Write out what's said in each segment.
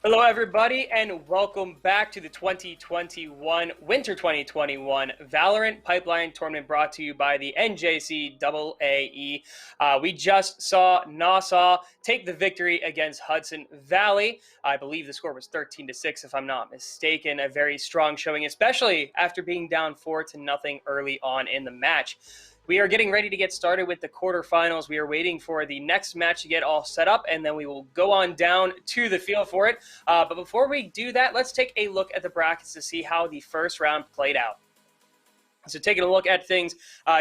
Hello, everybody, and welcome back to the 2021 Winter 2021 Valorant Pipeline Tournament brought to you by the NJCAAE. We just saw Nassau take the victory against Hudson Valley. I believe the score was 13-6, if I'm not mistaken. A very strong showing, especially after being down 4-0 early on in the match. We are getting ready to get started with the quarterfinals. We are waiting for the next match to get all set up, and then we will go on down to the field for it. But before we do that, let's take a look at the brackets to see how the first round played out. So taking a look at things,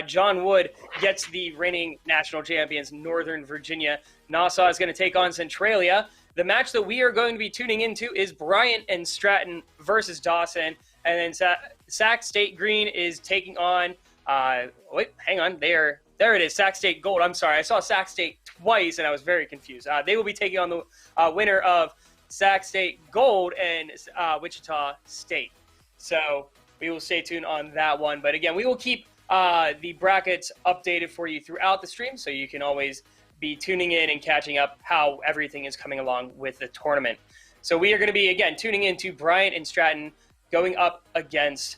John Wood gets the reigning national champions, Northern Virginia. Nassau is going to take on Centralia. The match that we are going to be tuning into is Bryant and Stratton versus Dawson. And then Sac State Green is taking on... wait, hang on. There it is. Sac State Gold. I'm sorry. I saw Sac State twice, and I was very confused. They will be taking on the winner of Sac State Gold and Wichita State. So we will stay tuned on that one. But again, we will keep the brackets updated for you throughout the stream, so you can always be tuning in and catching up how everything is coming along with the tournament. So we are going to be, again, tuning into Bryant and Stratton going up against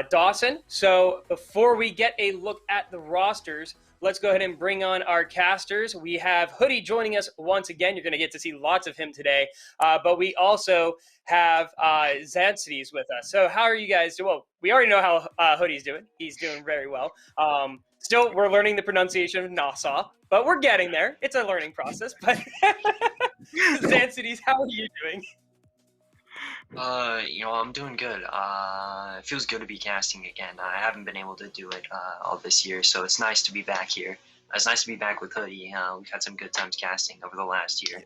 Dawson. So before we get a look at the rosters, let's go ahead and bring on our casters. We have Hoodie joining us once again. You're going to get to see lots of him today. But we also have Zansides with us. So how are you guys doing? Well, we already know how Hoodie's doing. He's doing very well. Still, we're learning the pronunciation of Nassau, but we're getting there. It's a learning process. But Zansides, how are you doing? I'm doing good. It feels good to be casting again. I haven't been able to do it all this year, so it's nice to be back here. It's nice to be back with Hoodie. We've had some good times casting over the last year.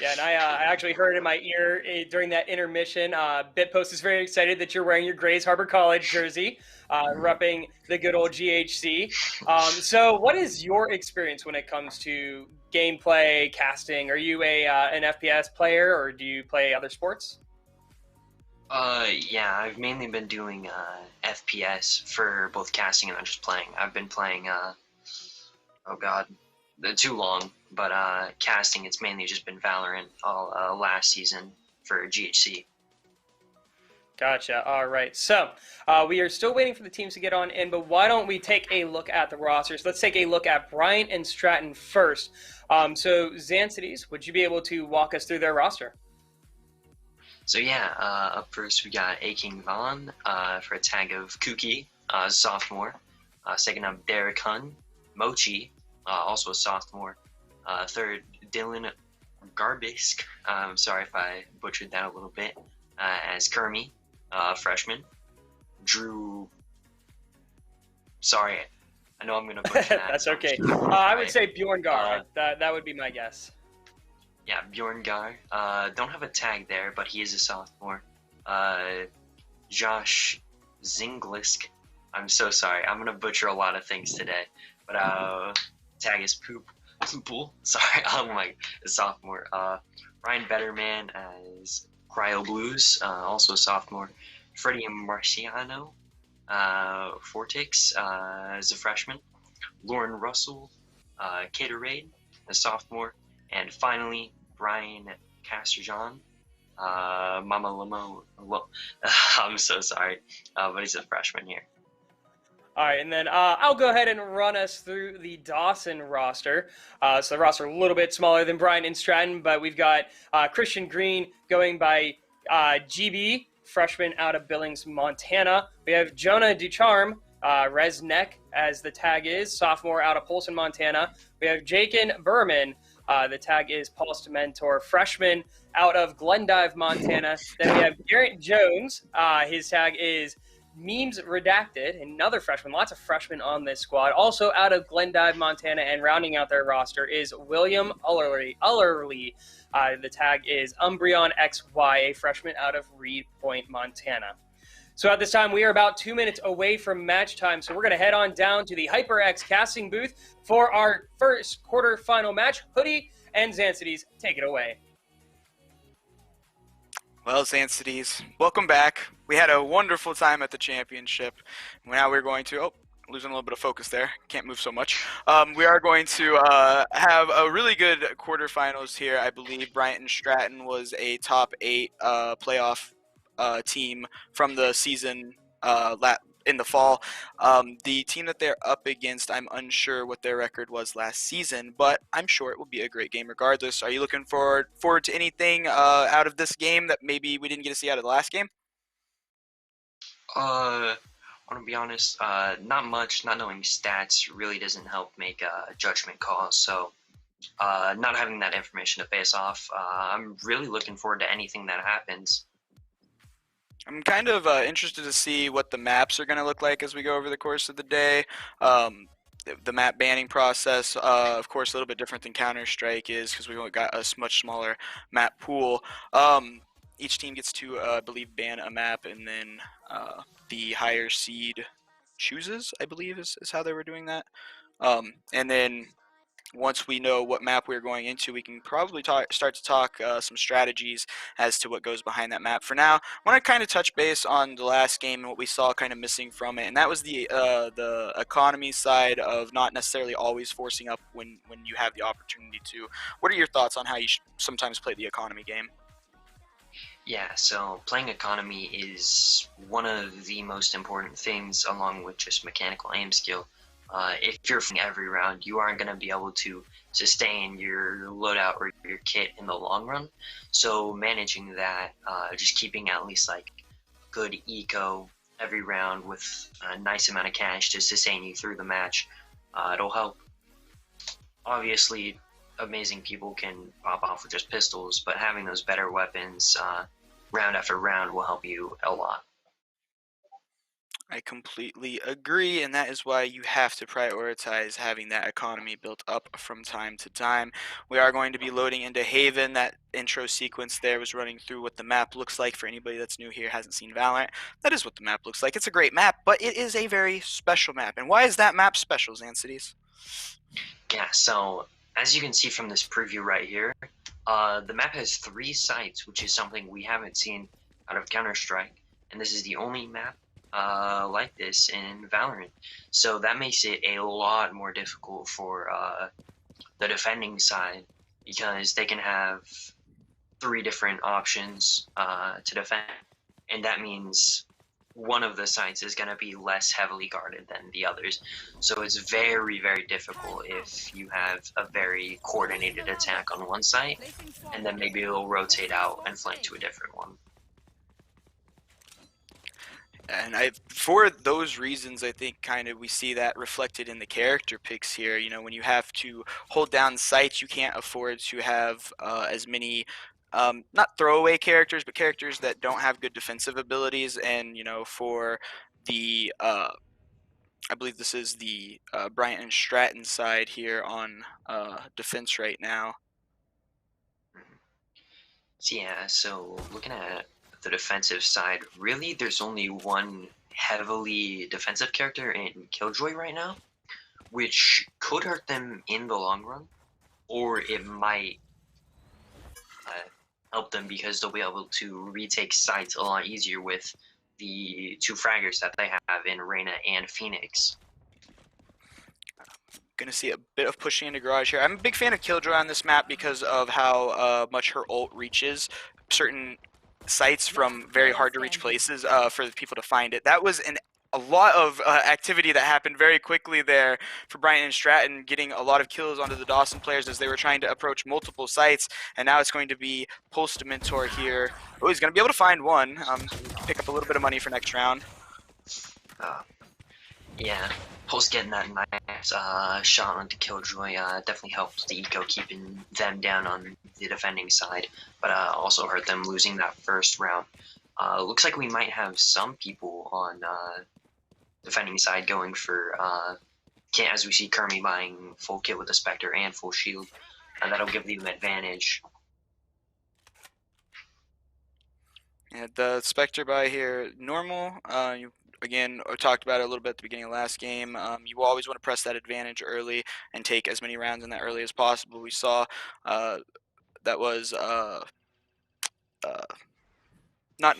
Yeah, and I actually heard in my ear during that intermission, Bitpost is very excited that you're wearing your Grays Harbor College jersey, repping the good old GHC. So what is your experience when it comes to gameplay, casting? Are you an FPS player, or do you play other sports? Yeah, I've mainly been doing FPS for both casting and just playing. I've been playing, oh god, too long, but casting, it's mainly just been Valorant all last season for GHC. Gotcha. All right. So we are still waiting for the teams to get on in, but why don't we take a look at the rosters? Let's take a look at Bryant and Stratton first. So Zansides, would you be able to walk us through their roster? So yeah, up first we got A. King Vaughn for a tag of Kookie, sophomore. Second up, Derek Hun, Mochi, also a sophomore. Third, Dylan Garbisk, I'm sorry if I butchered that a little bit, as Kermie, freshman. Drew, sorry, I know I'm going to butcher that. That's okay. I would say Bjorn Gar. That would be my guess. Yeah, Bjorn Gar. Don't have a tag there, but he is a sophomore. Josh Zinglisk. I'm so sorry. I'm going to butcher a lot of things today. But tag is Pool. Sorry, I'm like a sophomore. Ryan Betterman as Cryo Blues, also a sophomore. Freddie Marciano, Fortix, as a freshman. Lauren Russell, Caterade, a sophomore. And finally, Brian Casterjon, Mama Lamo. I'm so sorry, but he's a freshman here. All right, and then I'll go ahead and run us through the Dawson roster. So the roster a little bit smaller than Bryant and Stratton, but we've got Christian Green going by GB, freshman out of Billings, Montana. We have Jonah Ducharme, Resneck, as the tag is, sophomore out of Polson, Montana. We have Jakin Berman, the tag is Paul's Mentor, freshman out of Glendive, Montana. Then we have Garrett Jones, his tag is Memes Redacted, another freshman, lots of freshmen on this squad. Also out of Glendive, Montana, and rounding out their roster is William Ullerly. The tag is Umbreon XY, a freshman out of Reed Point, Montana. So at this time, we are about 2 minutes away from match time, so we're going to head on down to the HyperX casting booth for our first quarterfinal match. Hoodie and Zansides, take it away. Well, Zansides, welcome back. We had a wonderful time at the championship. Now we're going to... Oh, losing a little bit of focus there. Can't move so much. We are going to have a really good quarterfinals here. I believe Bryant and Stratton was a top 8 playoff team from the season in the fall. The team that they're up against, I'm unsure what their record was last season, but I'm sure it will be a great game regardless. Are you looking forward to anything out of this game that maybe we didn't get to see out of the last game? I want to be honest, not much. Not knowing stats really doesn't help make judgment calls. So, not having that information to base off, I'm really looking forward to anything that happens. I'm kind of interested to see what the maps are going to look like as we go over the course of the day. Um, the map banning process, of course, a little bit different than Counter-Strike is because we've only got a much smaller map pool. Each team gets to, I believe, ban a map, and then the higher seed chooses, I believe, is how they were doing that. And then once we know what map we're going into, we can probably start to talk some strategies as to what goes behind that map. For now, I want to kind of touch base on the last game and what we saw kind of missing from it, and that was the economy side of not necessarily always forcing up when you have the opportunity to. What are your thoughts on how you sometimes play the economy game? Yeah, so playing economy is one of the most important things, along with just mechanical aim skill. If you're fighting every round, you aren't going to be able to sustain your loadout or your kit in the long run. So managing that, just keeping at least like good eco every round with a nice amount of cash to sustain you through the match, it'll help. Obviously, amazing people can pop off with just pistols, but having those better weapons round after round will help you a lot. I completely agree, and that is why you have to prioritize having that economy built up from time to time. We are going to be loading into Haven. That intro sequence there was running through what the map looks like for anybody that's new here, hasn't seen Valorant. That is what the map looks like. It's a great map, but it is a very special map. And why is that map special, Zancities? Yeah, so as you can see from this preview right here, the map has 3 sites, which is something we haven't seen out of Counter-Strike, and this is the only map like this in Valorant. So that makes it a lot more difficult for the defending side because they can have 3 different options to defend, and that means one of the sites is going to be less heavily guarded than the others. So it's very, very difficult if you have a very coordinated attack on one site, and then maybe it'll rotate out and flank to a different one. And for those reasons, I think kind of we see that reflected in the character picks here. You know, when you have to hold down sites, you can't afford to have as many, not throwaway characters, but characters that don't have good defensive abilities. And, you know, for the, I believe this is the Bryant and Stratton side here on defense right now. So yeah, so looking at the defensive side, really there's only one heavily defensive character in Killjoy right now, which could hurt them in the long run, or it might help them because they'll be able to retake sites a lot easier with the 2 fraggers that they have in Reyna and Phoenix. Going to see a bit of pushing into garage here. I'm a big fan of Killjoy on this map because of how much her ult reaches certain sites from very hard to reach places for the people to find it. That was a lot of activity that happened very quickly there for Bryant and Stratton, getting a lot of kills onto the Dawson players as they were trying to approach multiple sites. And now it's going to be Pulse to Mentor here. Oh, he's going to be able to find one. Pick up a little bit of money for next round. Yeah, Pulse getting that nice shot onto Killjoy definitely helped the eco, keeping them down on the defending side, but also hurt them losing that first round. Looks like we might have some people on defending side going for as we see Kermi buying full kit with the Spectre and full shield, and that'll give them advantage. And the Spectre buy here, normal. You again talked about it a little bit at the beginning of last game. You always want to press that advantage early and take as many rounds in that early as possible. We saw that was not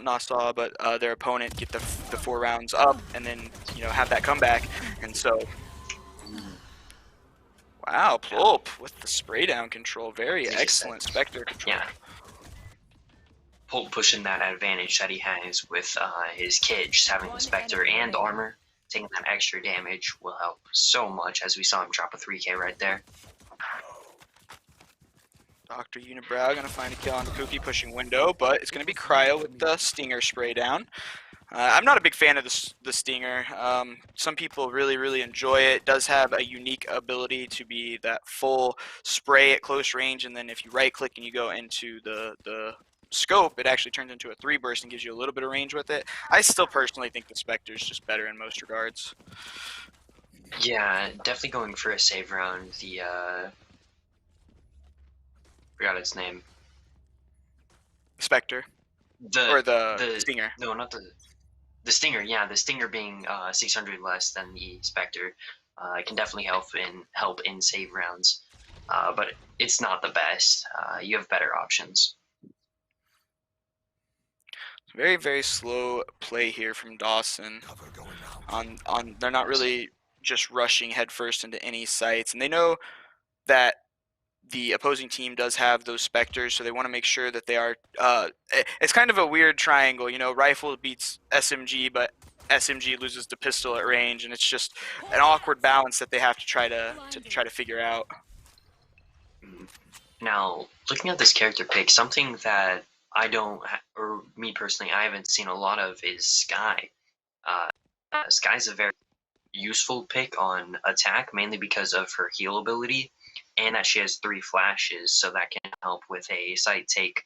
Nassau, but their opponent get the 4 rounds up, and then have that comeback. And so, wow, Pulp with the spray down control, very excellent Spectre control. Yeah. Pulp pushing that advantage that he has with his kid, just having the Spectre and armor, taking that extra damage will help so much, as we saw him drop a 3K right there. Dr. Unibrow gonna find a kill on Poopy pushing window, but it's gonna be Cryo with the Stinger spray down. I'm not a big fan of the Stinger. Some people really enjoy it. It does have a unique ability to be that full spray at close range, and then if you right click and you go into the scope, it actually turns into a 3 burst and gives you a little bit of range with it. I still personally think the Spectre is just better in most regards. Yeah, definitely going for a save round. The forgot its name. Spectre. Or the Stinger. No, not the Stinger. Yeah, the Stinger being 600 less than the Spectre can definitely help in save rounds, but it's not the best. You have better options. Very slow play here from Dawson. They're not really just rushing headfirst into any sites, and they know that the opposing team does have those Spectres, so they want to make sure that they are. It's kind of a weird triangle, Rifle beats SMG, but SMG loses the pistol at range, and it's just an awkward balance that they have to try to figure out. Now, looking at this character pick, something that I don't, or me personally, I haven't seen a lot of is Skye. Skye's a very useful pick on attack, mainly because of her heal ability, and that she has 3 flashes, so that can help with a site take.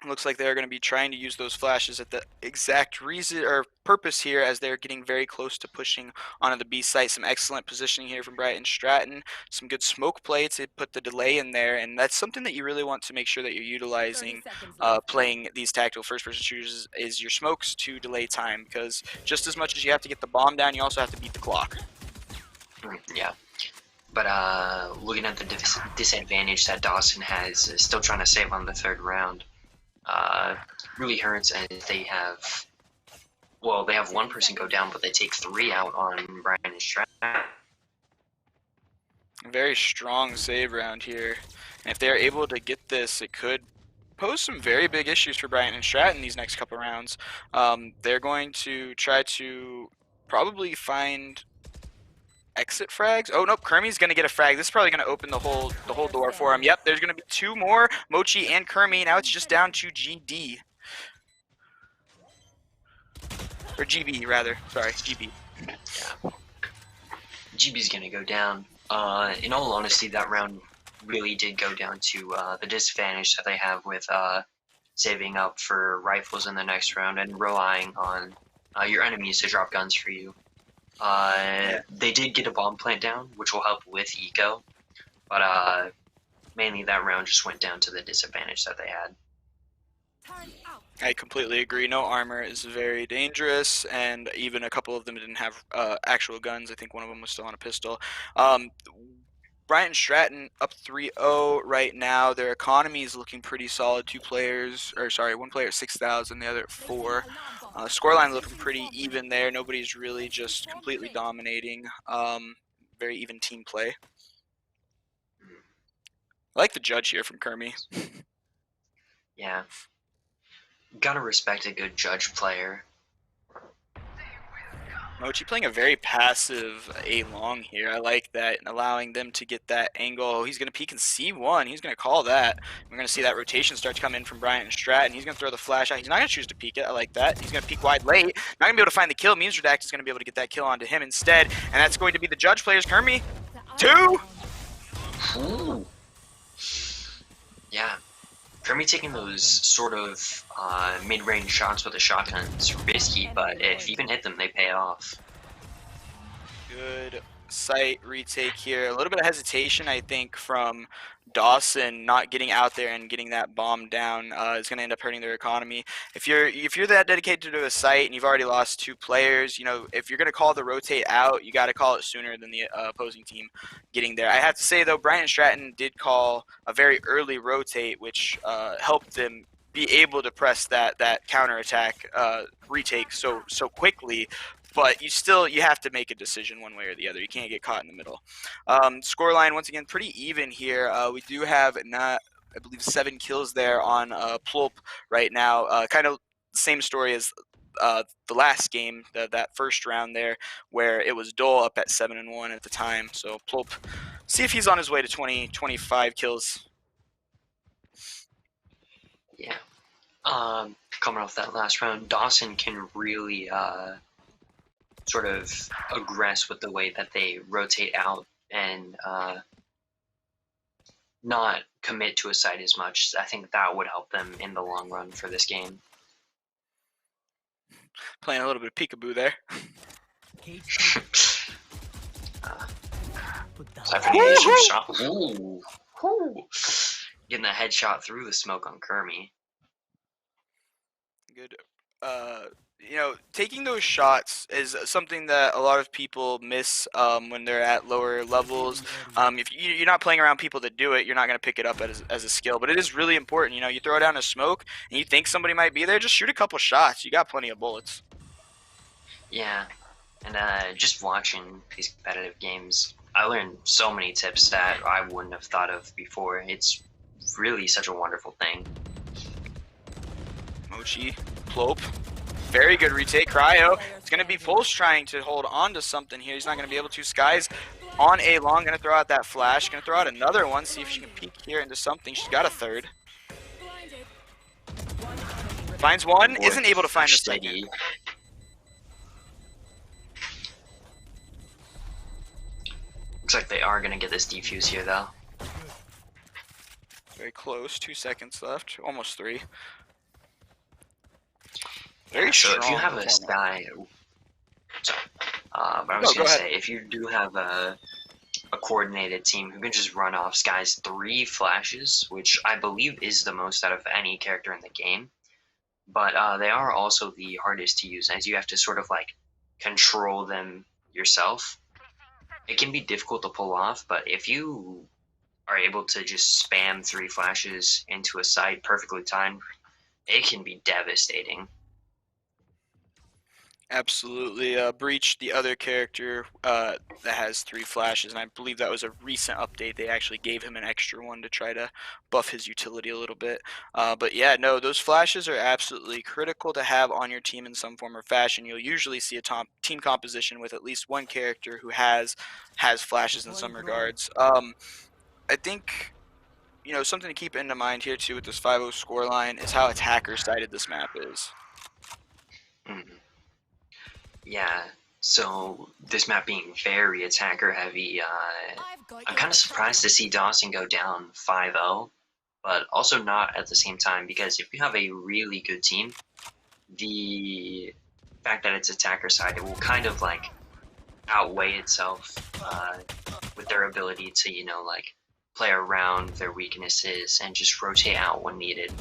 Looks like they're going to be trying to use those flashes at the exact reason or purpose here, as they're getting very close to pushing onto the B site. Some excellent positioning here from Bryant and Stratton. Some good smoke play to put the delay in there, and that's something that you really want to make sure that you're utilizing playing these tactical first-person shooters is your smokes to delay time, because just as much as you have to get the bomb down, you also have to beat the clock. Yeah. But looking at the disadvantage that Dawson has, still trying to save on the 3rd round. Really hurts, and they have 1 person go down, but they take 3 out on Bryant and Stratton. Very strong save round here, and if they're able to get this, it could pose some very big issues for Bryant and Stratton these next couple rounds. They're going to try to probably find exit frags. Oh nope, Kermie's gonna get a frag. This is probably gonna open the whole door for him. Yep, there's gonna be 2 more, Mochi and Kermie. Now it's just down to GD. Or GB rather. Sorry, GB. Yeah. GB's gonna go down. In all honesty, that round really did go down to the disadvantage that they have with saving up for rifles in the next round and relying on your enemies to drop guns for you. They did get a bomb plant down, which will help with eco, but mainly that round just went down to the disadvantage that they had. I completely agree. No armor is very dangerous, and even a couple of them didn't have actual guns. I think one of them was still on a pistol. Bryant and Stratton up 3-0 right now. Their economy is looking pretty solid. 1 player at 6,000, the other at 4. Scoreline looking pretty even there. Nobody's really just completely dominating. Very even team play. I like the judge here from Kermie. Yeah. Gotta respect a good judge player. Mochi playing a very passive A-long here. I like that, and allowing them to get that angle. He's going to peek and C1. He's going to call that. We're going to see that rotation start to come in from Bryant and Stratton. He's going to throw the flash out. He's not going to choose to peek it. I like that. He's going to peek wide late. Not going to be able to find the kill. Means Redact is going to be able to get that kill onto him instead, and that's going to be the judge players. Kermie, 2. Ooh. Yeah. Kermie taking those sort of mid-range shots with a shotgun is risky, but if you can hit them, they pay off. Good site retake here. A little bit of hesitation, I think, from Dawson not getting out there and getting that bomb down is going to end up hurting their economy. If you're that dedicated to a site and you've already lost 2 players, you know, if you're going to call the rotate out, you got to call it sooner than the opposing team getting there. I have to say though, Bryant and Stratton did call a very early rotate, which helped them be able to press that counterattack retake so quickly. But you have to make a decision one way or the other. You can't get caught in the middle. Scoreline once again pretty even here. We do have I believe 7 kills there on Plulp right now. Kind of same story as the last game, that first round there, where it was Dole up at 7-1 at the time. So Plulp, see if he's on his way to 25 kills. Yeah. Coming off that last round, Dawson can really sort of aggress with the way that they rotate out and not commit to a site as much. I think that would help them in the long run for this game. Playing a little bit of peekaboo there. Shot. Ooh. Getting a headshot through the smoke on Kermy. Good. You know, taking those shots is something that a lot of people miss when they're at lower levels. If you're not playing around people that do it, you're not going to pick it up as a skill. But it is really important. You know, you throw down a smoke and you think somebody might be there, just shoot a couple shots. You got plenty of bullets. Yeah, and just watching these competitive games, I learned so many tips that I wouldn't have thought of before. It's really such a wonderful thing. Mochi, Plulp. Very good retake. Cryo. It's going to be Pulse trying to hold on to something here. He's not going to be able to. Sky's on A long. Going to throw out that flash. Going to throw out another one. See if she can peek here into something. She's got a third. Finds one. Isn't able to find the second. Looks like they are going to get this defuse here, though. Very close. 2 seconds left. Almost 3. Very so strong. If you have a Sky, sorry, but I was going to say, if you do have a coordinated team who can just run off Sky's 3 flashes, which I believe is the most out of any character in the game, but they are also the hardest to use, as you have to sort of like control them yourself. It can be difficult to pull off, but if you are able to just spam 3 flashes into a site perfectly timed, it can be devastating. Absolutely. Breach, the other character that has 3 flashes, and I believe that was a recent update. They actually gave him an extra one to try to buff his utility a little bit. But yeah, no, those flashes are absolutely critical to have on your team in some form or fashion. You'll usually see a team composition with at least one character who has flashes in some regards. I think, you know, something to keep into mind here too with this 5-0 scoreline is how attacker-sided this map is. Mm-hmm. Yeah, so this map being very attacker heavy, I'm kind of surprised to see Dawson go down 5-0, but also not at the same time, because if you have a really good team, the fact that it's attacker side, it will kind of like outweigh itself with their ability to, you know, like play around their weaknesses and just rotate out when needed.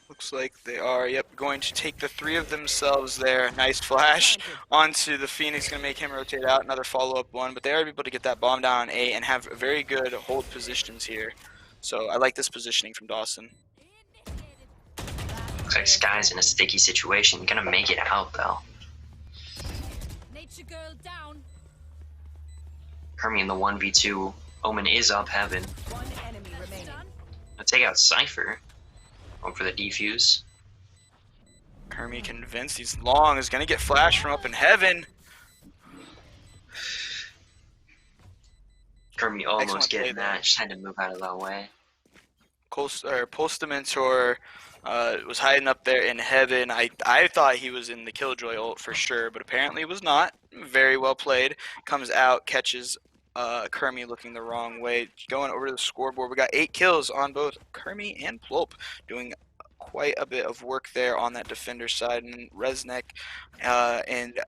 Looks like they are, going to take the 3 of themselves there. Nice flash onto the Phoenix, going to make him rotate out. Another follow-up one, but they are able to get that bomb down on A and have very good hold positions here. So I like this positioning from Dawson. Looks like Sky's in a sticky situation. Gonna make it out, though. Kermy in the 1v2. Omen is up heaven. I'll take out Cypher. Going for the defuse. Kermy convinced he's long, is going to get flashed from up in heaven. Kermy almost getting that, just had to move out of that way. Postamentor was hiding up there in heaven. I thought he was in the Killjoy ult for sure, but apparently was not. Very well played. Comes out, catches Kermy looking the wrong way. Going over to the scoreboard, we got 8 kills on both Kermy and Plulp, doing quite a bit of work there on that defender side, and Resnick and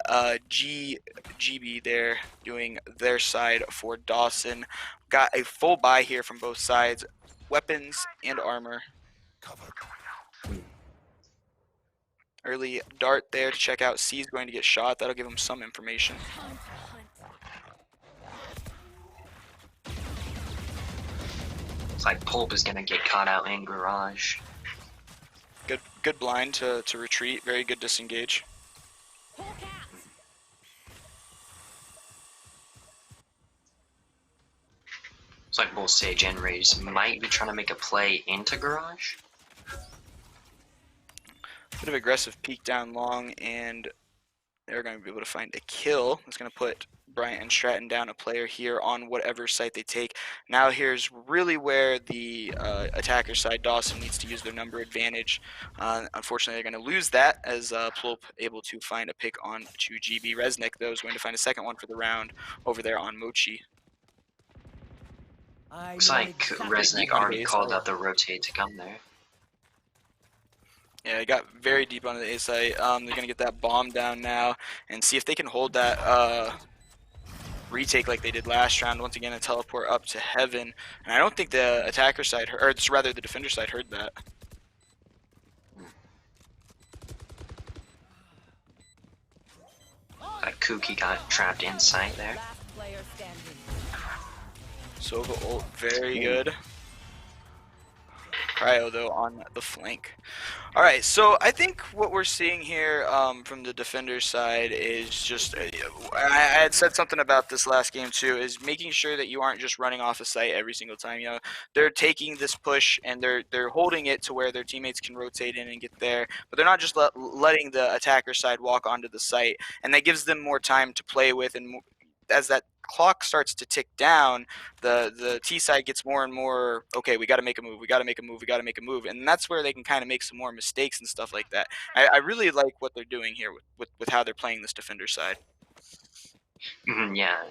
GB there doing their side for Dawson. Got a full buy here from both sides, weapons and armor. Early dart there to check out C is going to get shot. That'll give him some information. It's like Pulp is gonna get caught out in garage. Good blind to retreat. Very good disengage. It's like both Sage and Raze might be trying to make a play into garage. Bit of aggressive peek down long, and they're going to be able to find a kill. It's going to put Bryant and Stratton down a player here on whatever site they take. Now here's really where the attacker side, Dawson, needs to use their number advantage. Unfortunately, they're going to lose that as Plulp able to find a pick on to GB. Resnick, though, is going to find a second one for the round over there on Mochi. Looks like Resnick already called out the rotate to come there. Yeah, they got very deep onto the A site. They're going to get that bomb down now and see if they can hold that retake like they did last round. Once again, a teleport up to heaven. And I don't think the attacker side, or rather the defender side, heard that. Kuki got trapped in sight there. Sova ult, very good. Cryo, though, on the flank. All right, so I think what we're seeing here from the defender side is just, I had said something about this last game too, is making sure that you aren't just running off a site every single time. You know, they're taking this push and they're holding it to where their teammates can rotate in and get there, but they're not just letting the attacker side walk onto the site, and that gives them more time to play with. And as that clock starts to tick down, the T side gets more and more, okay, we got to make a move, we got to make a move, we got to make a move, and that's where they can kind of make some more mistakes and stuff like that. I really like what they're doing here with how they're playing this defender side. Yeah,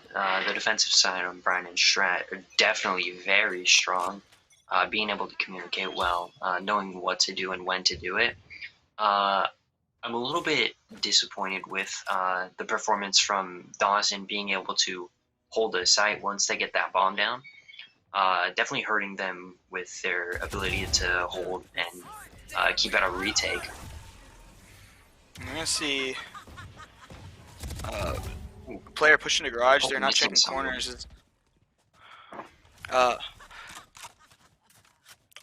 the defensive side on Bryant and Strat are definitely very strong, being able to communicate well, knowing what to do and when to do it. I'm a little bit disappointed with the performance from Dawson being able to hold a site once they get that bomb down. Definitely hurting them with their ability to hold and keep out a retake. I'm going to see player pushing the garage. They're not checking corners.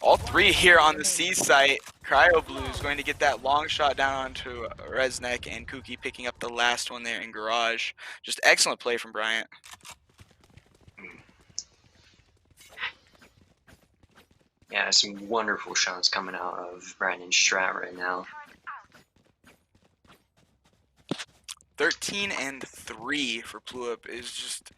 All three here on the C site. Cryo Blue is going to get that long shot down onto Resnick, and Kuki picking up the last one there in garage. Just excellent play from Bryant. Yeah, some wonderful shots coming out of Bryant and Strat right now. 13-3 for Pluip is just,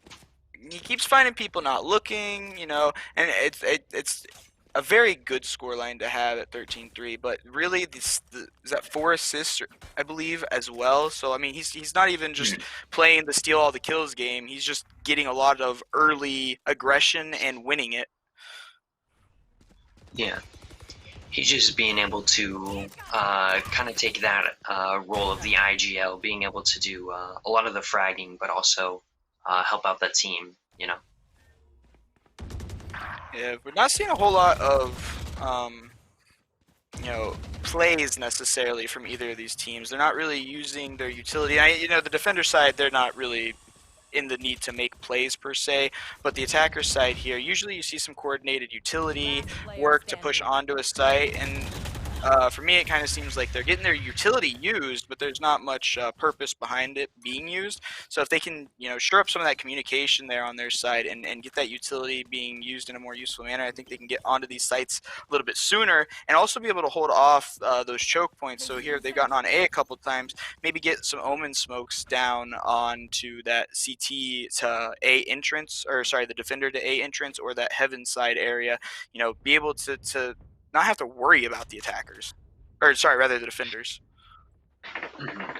he keeps finding people not looking, you know, and it's a very good scoreline to have at 13-3, but really is that 4 assists, I believe, as well. So I mean, he's not even just playing the steal all the kills game. He's just getting a lot of early aggression and winning it. Yeah, he's just being able to kind of take that role of the IGL, being able to do a lot of the fragging, but also help out that team, you know. Yeah, we're not seeing a whole lot of, you know, plays necessarily from either of these teams. They're not really using their utility. You know, the defender side, they're not really in the need to make plays per se, but the attacker side here, usually you see some coordinated utility work to push onto a site, and for me it kind of seems like they're getting their utility used, but there's not much purpose behind it being used. So if they can, you know, shore up some of that communication there on their side and get that utility being used in a more useful manner, I think they can get onto these sites a little bit sooner and also be able to hold off those choke points. So here they've gotten on A couple times, maybe get some Omen smokes down onto that CT to A entrance, or sorry, the defender to A entrance, or that heaven side area, you know, be able to not have to worry about the attackers, or sorry, rather the defenders.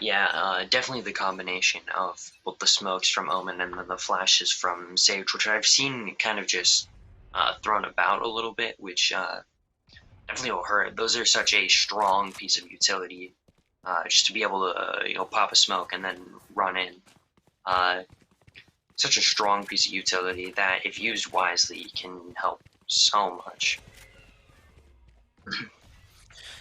Yeah, definitely the combination of both the smokes from Omen and then the flashes from Sage, which I've seen kind of just thrown about a little bit, which definitely will hurt. Those are such a strong piece of utility, just to be able to pop a smoke and then run in. Such a strong piece of utility that, if used wisely, can help so much.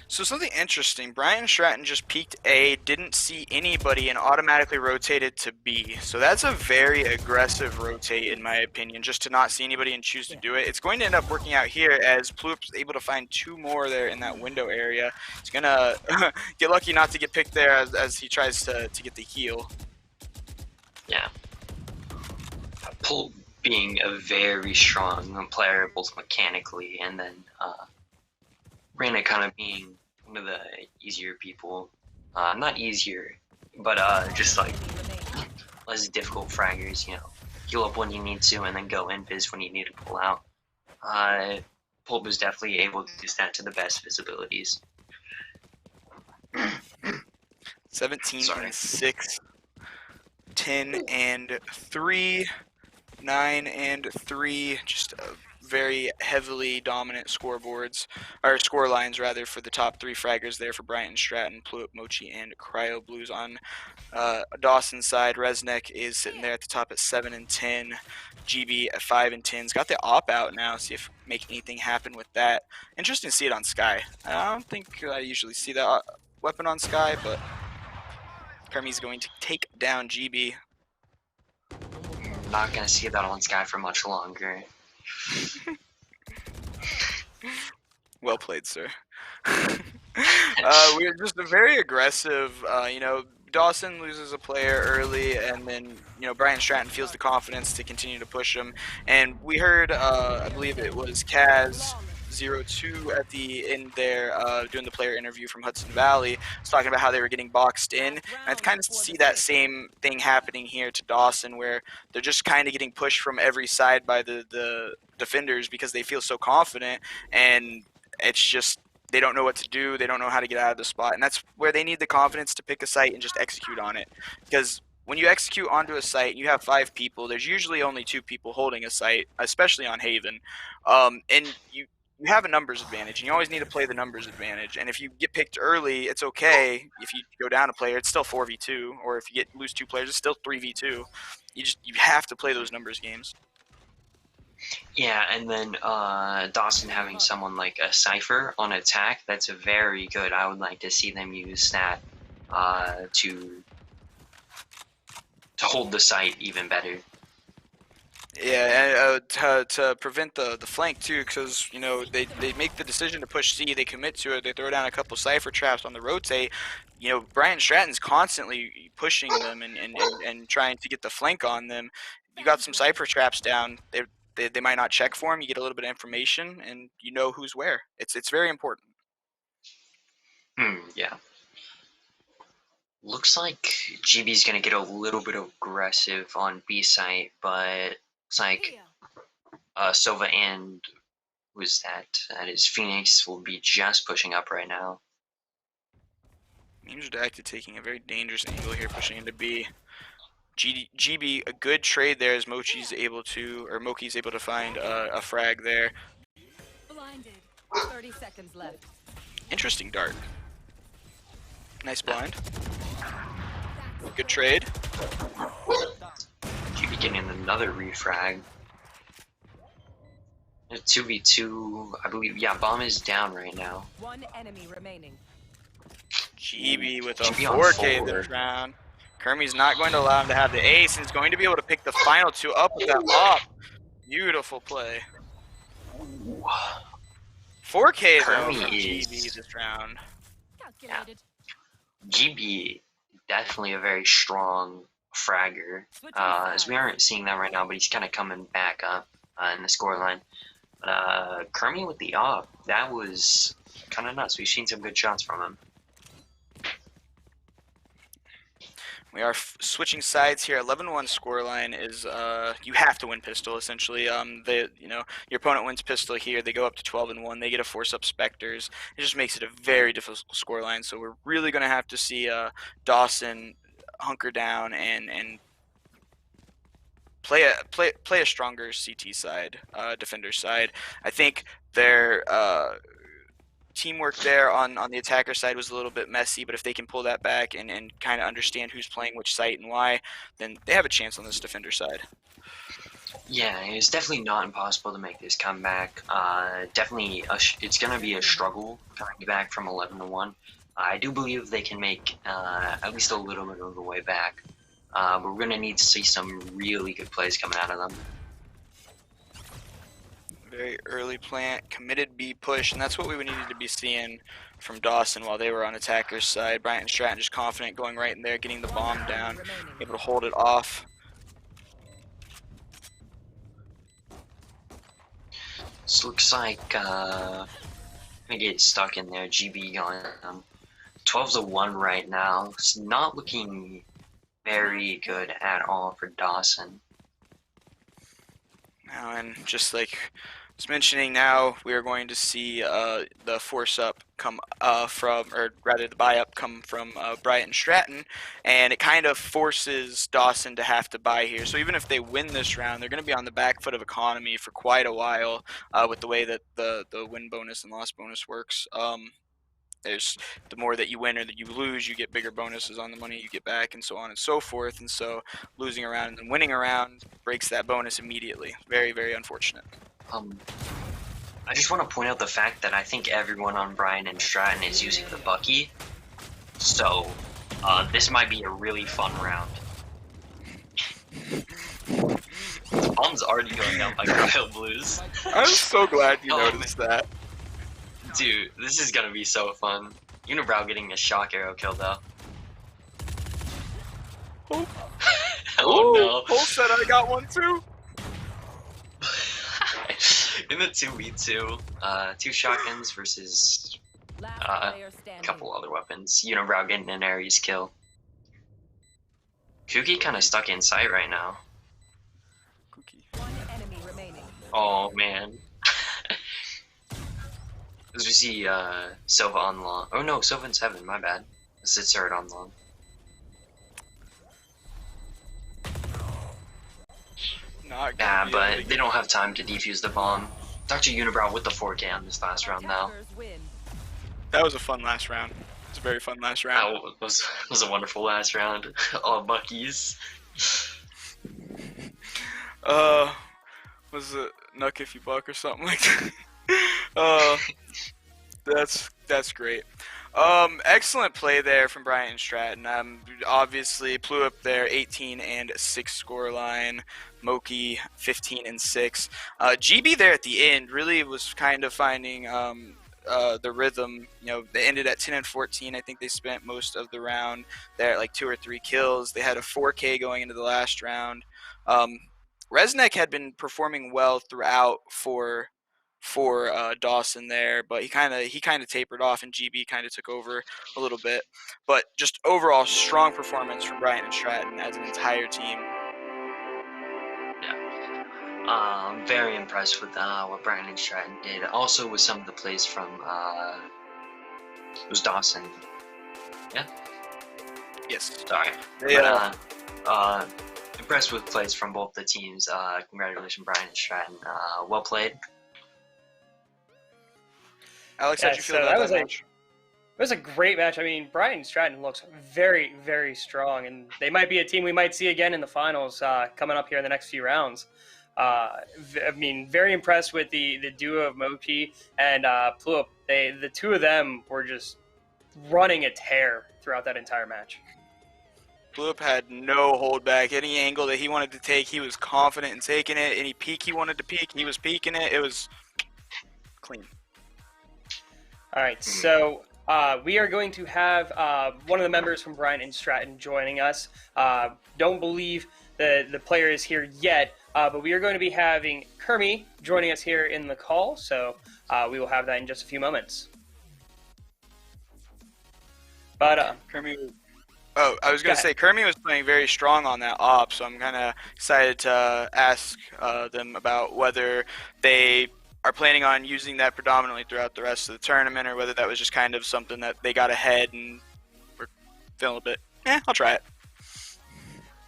So something interesting, Bryant and Stratton just peeked A, didn't see anybody, and automatically rotated to B. So that's a very aggressive rotate, in my opinion, just to not see anybody and choose to do it. It's going to end up working out here as Ploop's able to find 2 more there in that window area. He's going to get lucky not to get picked there as he tries to get the heal. Yeah. Ploop being a very strong player, both mechanically and then Rana kind of being one of the easier people. Not easier, but just like less difficult fraggers, heal up when you need to and then go invis when you need to pull out. Pulp is definitely able to do that to the best visibilities. 17 and 6, 10 and 3, 9 and 3, just very heavily dominant scoreboards, or score lines rather, for the top 3 fraggers there for Bryant and Stratton, Pluip, Mochi, and Cryo Blues. On Dawson's side, Resnick is sitting there at the top at 7 and 10, GB at 5 and 10. He's got the op out now, see if make anything happen with that. Interesting to see it on Sky. I don't think I usually see that weapon on Sky, but Kermi's going to take down GB. Not gonna see that on Sky for much longer. Well played, sir. We're just very aggressive. Dawson loses a player early, and then Brian Stratton feels the confidence to continue to push him. And we heard, I believe it was Kaz 02 at the end there, doing the player interview from Hudson Valley, was talking about how they were getting boxed in. And I kind of see that same thing happening here to Dawson, where they're just kind of getting pushed from every side by the defenders because they feel so confident, and it's just they don't know what to do. They don't know how to get out of the spot, and that's where they need the confidence to pick a site and just execute on it. Because when you execute onto a site, you have 5 people. There's usually only 2 people holding a site, especially on Haven, and you have a numbers advantage, and you always need to play the numbers advantage. And if you get picked early, it's okay. If you go down a player, it's still 4v2, or if you lose 2 players, it's still 3v2. You have to play those numbers games. Yeah, and then Dawson having someone like a Cypher on attack, that's very good. I would like to see them use that to hold the site even better. Yeah, and to prevent the flank too, because they make the decision to push C, they commit to it, they throw down a couple Cypher traps on the rotate. Bryant Stratton's constantly pushing them and trying to get the flank on them. You got some Cypher traps down. They might not check for him. You get a little bit of information, and you know who's where. It's very important. Yeah. Looks like GB's gonna get a little bit aggressive on B site, but it's like Sova and who's that? That is Phoenix will be just pushing up right now. Angel Active taking a very dangerous angle here, pushing into B. GB, a good trade there as Mochi's able to find a frag there. Blinded. 30 seconds left. Interesting dart. Nice blind. Good trade. GB getting another refrag. 2v2, I believe. Yeah, bomb is down right now. 1 enemy remaining. GB with a 4K this round. Kermi's not going to allow him to have the ace, and he's going to be able to pick the final 2 up with that op. Beautiful play. 4K though from GB this round. Calculated. GB, definitely a very strong fragger. As we aren't seeing that right now, but he's kind of coming back up in the scoreline. But Kermi with the op, that was kind of nuts. We've seen some good shots from him. We are switching sides here. 11-1 scoreline is you have to win pistol essentially. Your opponent wins pistol here. They go up to 12-1. They get to force up specters. It just makes it a very difficult scoreline. So we're really going to have to see Dawson hunker down and play a stronger CT side, defender side. I think they're teamwork there on the attacker side was a little bit messy, but if they can pull that back and kind of understand who's playing which site and why, then they have a chance on this defender side. Yeah, it's definitely not impossible to make this comeback. Definitely, it's going to be a struggle coming back from 11-1. I do believe they can make at least a little bit of the way back. But we're going to need to see some really good plays coming out of them. Very early plant, committed B push, and that's what we needed to be seeing from Dawson while they were on attacker's side. Bryant and Stratton just confident, going right in there, getting the bomb down, able to hold it off. This looks like gonna get stuck in there. GB going 12-1 right now. It's not looking very good at all for Dawson. Now, and just like I was mentioning, now we are going to see the force up come or rather the buy up come from Bryant and Stratton, and it kind of forces Dawson to have to buy here. So even if they win this round, they're going to be on the back foot of economy for quite a while with the way that the win bonus and loss bonus works. There's the more that you win or that you lose, you get bigger bonuses on the money you get back, and so on and so forth. And so losing a round and then winning a round breaks that bonus immediately. Very, very unfortunate. I just want to point out the fact that I think everyone on Bryant and Stratton is using the Bucky. So this might be a really fun round. The bomb's already going down by Royal Blues. I'm so glad you noticed that. Dude, this is gonna be so fun. Unibrow getting a shock arrow kill though. Oh, Oh no. Cole said I got one too. In the 2v2, 2 shotguns versus a couple other weapons. Unibrow getting an Ares kill. Kuki kind of stuck in sight right now. One enemy remaining. Oh man. As we see Sova on long. Oh no, Sova in 7, my bad. This is Sird on long. Yeah, but they don't have time to defuse the bomb. Dr. Unibrow with the 4K on this last round though. That was a fun last round. It's a very fun last round. That was a wonderful last round. All Buckies. Was it Nuck if you buck or something like that? That's great. Excellent play there from Bryant and Stratton. Obviously blew up their 18-6 score line. Moki 15-6. GB there at the end really was kind of finding the rhythm. You know, they ended at 10-14. I think they spent most of the round there at like 2 or 3 kills. They had a 4K going into the last round. Resnick had been performing well throughout for Dawson there, but he kind of tapered off, and GB kind of took over a little bit. But just overall strong performance from Bryant and Stratton as an entire team. Yeah, I'm very impressed with what Bryant and Stratton did. Also with some of the plays from it was Dawson. Yeah. Yes. Sorry. Yeah. But, impressed with plays from both the teams. Congratulations, Bryant and Stratton. Well played. Alex, how'd you feel about that match? It was a great match. I mean, Bryant and Stratton looks very, very strong, and they might be a team we might see again in the finals coming up here in the next few rounds. I mean, very impressed with the duo of Mochi and Plup. The two of them were just running a tear throughout that entire match. Plup had no hold back. Any angle that he wanted to take, he was confident in taking it. Any peek he wanted to peek, he was peeking it. It was clean. All right, so we are going to have one of the members from Bryant and Stratton joining us. Don't believe the player is here yet, but we are going to be having Kermie joining us here in the call, so we will have that in just a few moments. But Kermie. Oh, I was going to say, Kermie was playing very strong on that op, so I'm kind of excited to ask them about whether they are planning on using that predominantly throughout the rest of the tournament, or whether that was just kind of something that they got ahead and were feeling a bit, I'll try it.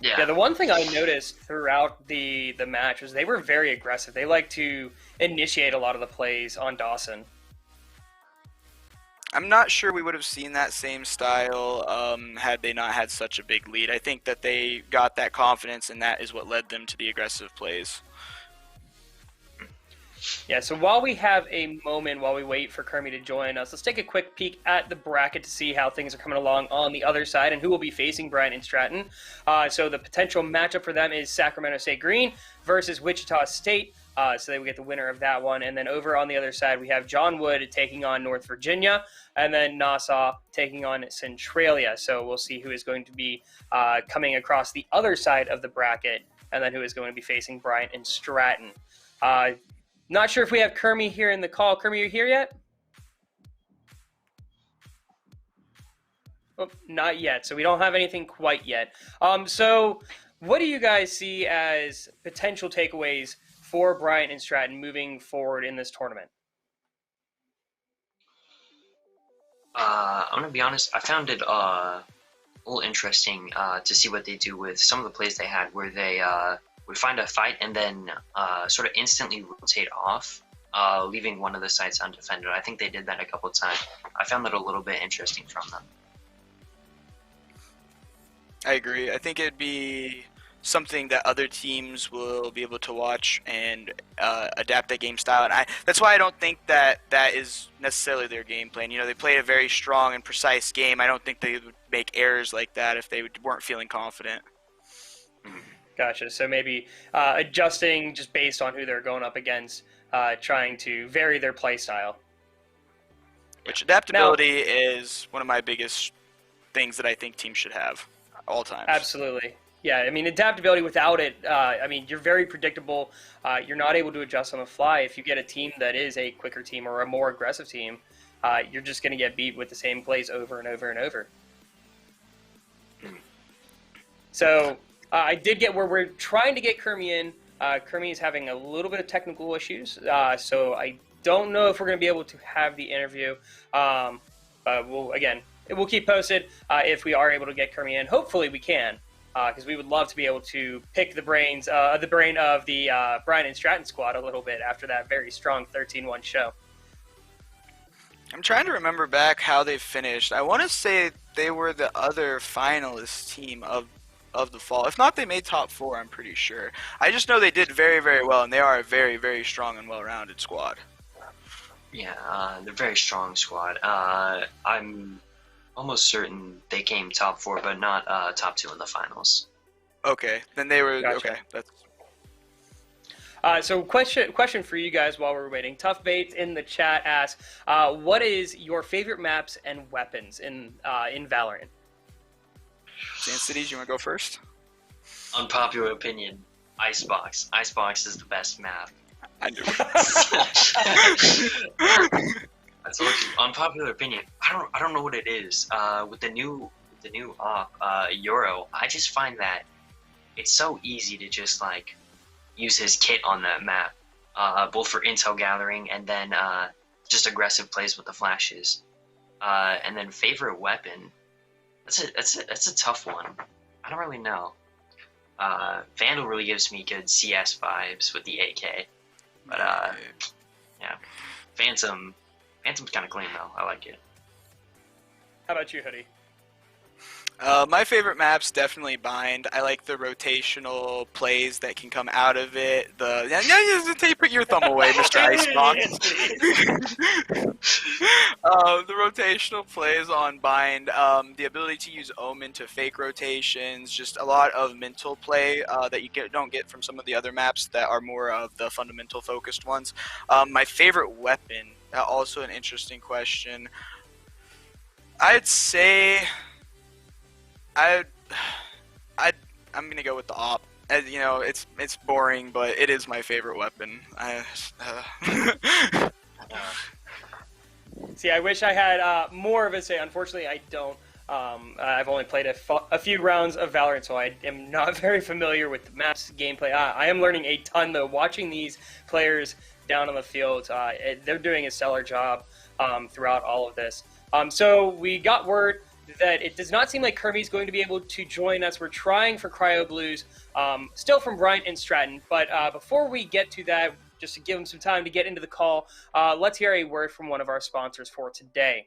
Yeah, the one thing I noticed throughout the match was they were very aggressive. They like to initiate a lot of the plays on Dawson. I'm not sure we would have seen that same style had they not had such a big lead. I think that they got that confidence, and that is what led them to the aggressive plays. Yeah, so while we have a moment, while we wait for Kermie to join us, let's take a quick peek at the bracket to see how things are coming along on the other side and who will be facing Bryant and Stratton. So the potential matchup for them is Sacramento State Green versus Wichita State. So they will get the winner of that one. And then over on the other side, we have John Wood taking on North Virginia, and then Nassau taking on Centralia. So we'll see who is going to be coming across the other side of the bracket, and then who is going to be facing Bryant and Stratton. Not sure if we have Kermie here in the call. Kermie, are you here yet? Oh, not yet. So we don't have anything quite yet. So what do you guys see as potential takeaways for Bryant and Stratton moving forward in this tournament? I'm going to be honest. I found it a little interesting to see what they do with some of the plays they had where they would find a fight and then sort of instantly rotate off, leaving one of the sides undefended. I think they did that a couple of times. I found that a little bit interesting from them. I agree. I think it'd be something that other teams will be able to watch and adapt their game style. And that's why I don't think that is necessarily their game plan. You know, they play a very strong and precise game. I don't think they would make errors like that if they weren't feeling confident. Gotcha. So maybe adjusting just based on who they're going up against, trying to vary their play style. Which adaptability is one of my biggest things that I think teams should have all times. Absolutely. Yeah, I mean, adaptability without it, I mean, you're very predictable. You're not able to adjust on the fly. If you get a team that is a quicker team or a more aggressive team, you're just going to get beat with the same plays over and over and over. So I did get where we're trying to get Kermie in. Kermie is having a little bit of technical issues, so I don't know if we're going to be able to have the interview. We'll keep posted if we are able to get Kermie in. Hopefully we can, because we would love to be able to pick the brain of the Bryant and Stratton squad a little bit after that very strong 13-1 show. I'm trying to remember back how they finished. I want to say they were the other finalist team of the fall. If not, they made top 4, I'm pretty sure. I just know they did very, very well, and they are a very, very strong and well-rounded squad. Yeah, they're a very strong squad. I'm almost certain they came top 4, but not top 2 in the finals. Okay, then they were Gotcha. okay. That's So question for you guys while we're waiting. Tough Bates in the chat asks, what is your favorite maps and weapons in Valorant? Sand Cities. You want to go first? Unpopular opinion, Icebox. Icebox is the best map. I do. I told you. Unpopular opinion. I don't know what it is. With the new op, Euro, I just find that it's so easy to just like use his kit on that map, both for intel gathering and then just aggressive plays with the flashes. And then favorite weapon. That's a tough one. I don't really know. Vandal really gives me good CS vibes with the AK, but yeah, Phantom's kind of clean though. I like it. How about you, Hoodie? My favorite map's definitely Bind. I like the rotational plays that can come out of it. Put your thumb away, Mr. Icebox. The rotational plays on Bind, the ability to use Omen to fake rotations, just a lot of mental play that you don't get from some of the other maps that are more of the fundamental focused ones. My favorite weapon, also an interesting question. I'd say I'm gonna go with the op. You know, it's boring, but it is my favorite weapon. See, I wish I had more of a say. Unfortunately, I don't. I've only played a few rounds of Valorant, so I am not very familiar with the map's gameplay. I am learning a ton, though. Watching these players down on the field, they're doing a stellar job throughout all of this. So we got word that it does not seem like Kermie's going to be able to join us. We're trying for Cryo Blues, still from Bryant and Stratton. But before we get to that, just to give them some time to get into the call, let's hear a word from one of our sponsors for today.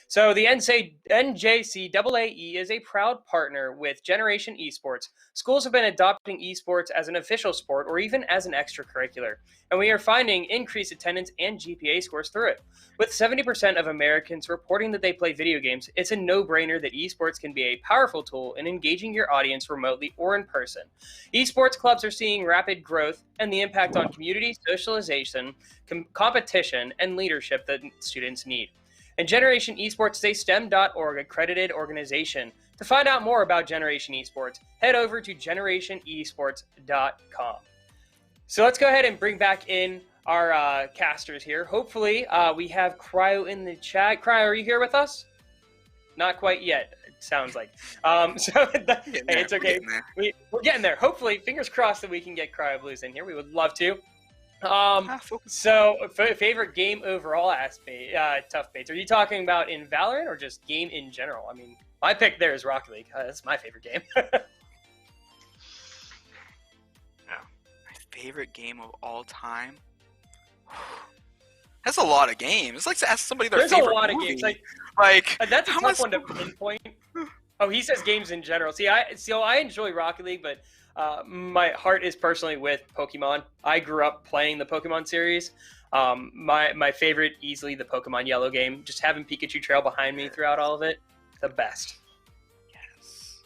So the NJCAA is a proud partner with Generation Esports. Schools have been adopting esports as an official sport or even as an extracurricular, and we are finding increased attendance and GPA scores through it. With 70% of Americans reporting that they play video games, it's a no-brainer that esports can be a powerful tool in engaging your audience remotely or in person. Esports clubs are seeing rapid growth and the impact on community, socialization, competition, and leadership that students need. And Generation Esports is a STEM.org accredited organization. To find out more about Generation Esports, head over to generationesports.com. So let's go ahead and bring back in our casters here. Hopefully, we have Cryo in the chat. Cryo, are you here with us? Not quite yet, it sounds like. Hey, it's okay. We're getting there. Hopefully, fingers crossed that we can get Cryo Blues in here. We would love to. Favorite game overall, Tough Bates. Are you talking about in Valorant or just game in general? I mean, my pick there is Rocket League. That's my favorite game. My favorite game of all time? That's a lot of games. It's like to ask somebody their favorite movie. There's a lot of games. Like that's a tough one to pinpoint. Oh, he says games in general. I enjoy Rocket League, but my heart is personally with Pokemon. I grew up playing the Pokemon series. My favorite, easily the Pokemon Yellow game. Just having Pikachu trail behind me throughout all of it, the best. Yes.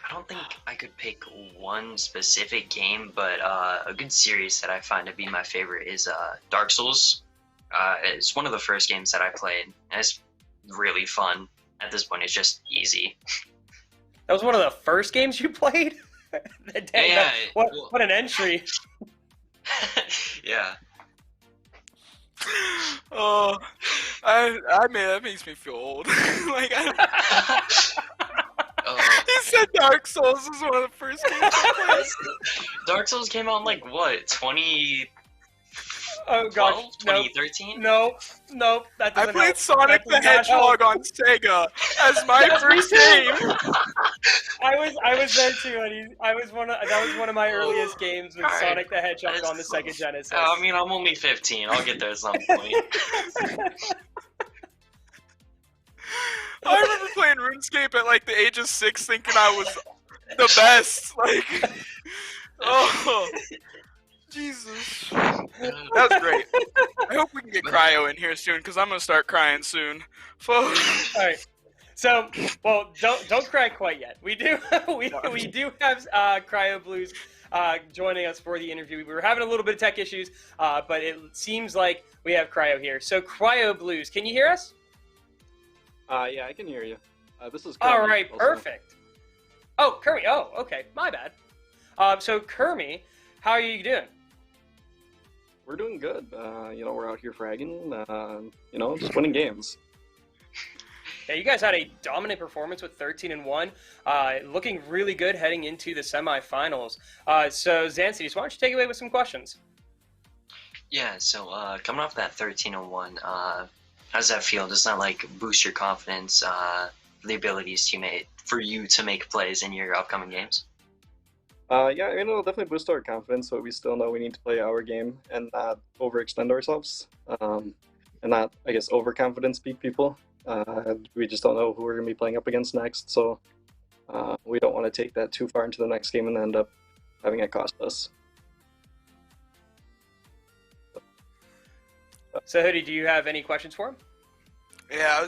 I don't think I could pick one specific game, but a good series that I find to be my favorite is Dark Souls. It's one of the first games that I played, and it's really fun. At this point, it's just easy. That was one of the first games you played? Yeah. What an entry. Yeah. Oh, that makes me feel old. He said Dark Souls is one of the first games I played. Dark Souls came out in 2012, oh gosh, 2013? Nope, that doesn't I played help. Sonic the Hedgehog on Sega as my first game. I was there too, and that was one of my earliest games with Sonic the Hedgehog on the Sega Genesis. I mean, I'm only 15. I'll get there at some point. I remember playing RuneScape at the age of 6, thinking I was the best. Oh, Jesus, that was great. I hope we can get Cryo in here soon, because I'm gonna start crying soon. All right. So, well, don't cry quite yet. We do have Cryo Blues joining us for the interview. We were having a little bit of tech issues, but it seems like we have Cryo here. So, Cryo Blues, can you hear us? Yeah, I can hear you. This is Kermie, all right, also. perfect. Oh, Kermie. Oh, okay, my bad. So, Kermie, how are you doing? We're doing good. We're out here fragging. Just winning games. Yeah, you guys had a dominant performance with 13-1, looking really good heading into the semifinals. So, Zancidis, why don't you take it away with some questions? Yeah, so coming off that 13-1, how does that feel? Does that boost your confidence, the abilities for you to make plays in your upcoming games? Yeah, it'll definitely boost our confidence, but we still know we need to play our game and not overextend ourselves, and not, I guess, overconfidence beat people. We just don't know who we're going to be playing up against next, so we don't want to take that too far into the next game and end up having it cost us. So, Hoodie, do you have any questions for him? Yeah, I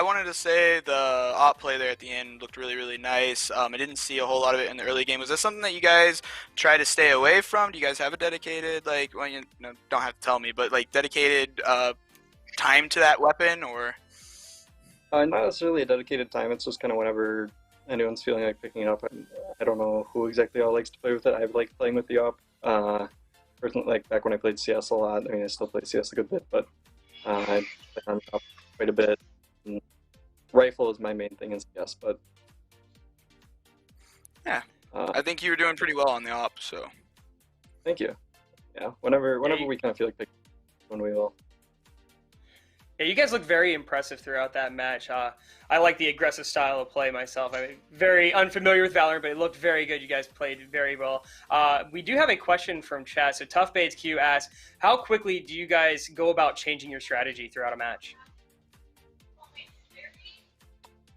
wanted to say the op play there at the end looked really, really nice. I didn't see a whole lot of it in the early game. Was this something that you guys try to stay away from? Do you guys have a dedicated, don't have to tell me, but dedicated time to that weapon, or? Not necessarily a dedicated time. It's just kind of whenever anyone's feeling like picking it up. I don't know who exactly all likes to play with it. I like playing with the op. Personally, back when I played CS a lot. I mean, I still play CS a good bit, but I play on op quite a bit. And rifle is my main thing in CS, but yeah, I think you were doing pretty well on the op. So thank you. Yeah, whenever we kind of feel like picking, when we will. Yeah, you guys look very impressive throughout that match. I like the aggressive style of play myself. I'm very unfamiliar with Valorant, but it looked very good. You guys played very well. We do have a question from chat. So Tough Bates Q asks, how quickly do you guys go about changing your strategy throughout a match?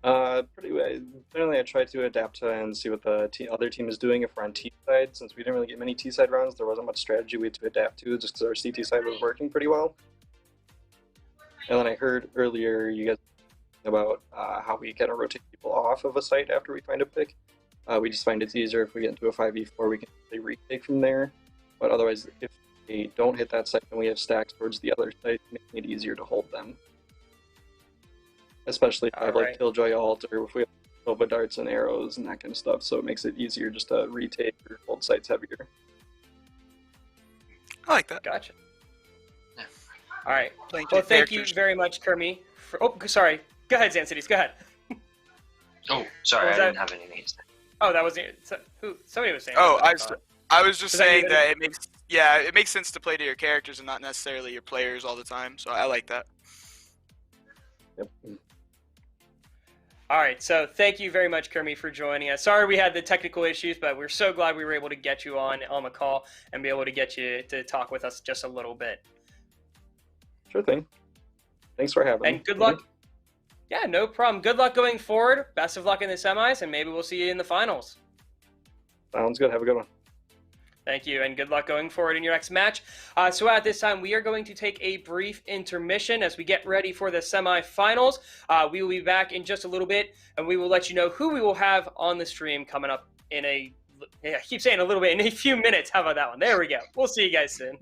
Pretty well. Generally, I try to adapt to and see what the other team is doing if we're on T side. Since we didn't really get many T side rounds, there wasn't much strategy we had to adapt to just because our CT side was working pretty well. And then I heard earlier you guys about how we kind of rotate people off of a site after we find a pick. We just find it's easier if we get into a 5v4, we can retake from there. But otherwise, if they don't hit that site, then we have stacks towards the other site, making it easier to hold them. Especially if I have like Killjoy ult, or if we have Nova darts and arrows and that kind of stuff, so it makes it easier just to retake or hold sites heavier. I like that. Gotcha. All right. Playing Well, two thank you characters. very much, Kermie. Oh, sorry. Go ahead, Zancities. Go ahead. Oh, sorry, Was I that- didn't have any names. Oh, that was who? Somebody was saying. Oh, that, thought. I was just Is that you, saying Eddie? that it makes sense to play to your characters and not necessarily your players all the time. So I like that. Yep. All right, so thank you very much, Kermie, for joining us. Sorry we had the technical issues, but we're so glad we were able to get you on the call and be able to get you to talk with us just a little bit. Sure thing. Thanks for having me. And good luck. Yeah, no problem. Good luck going forward. Best of luck in the semis, and maybe we'll see you in the finals. Sounds good. Have a good one. Thank you, and good luck going forward in your next match. So at this time, we are going to take a brief intermission as we get ready for the semifinals. We will be back in just a little bit, and we will let you know who we will have on the stream coming up in I keep saying a little bit, in a few minutes. How about that one? There we go. We'll see you guys soon.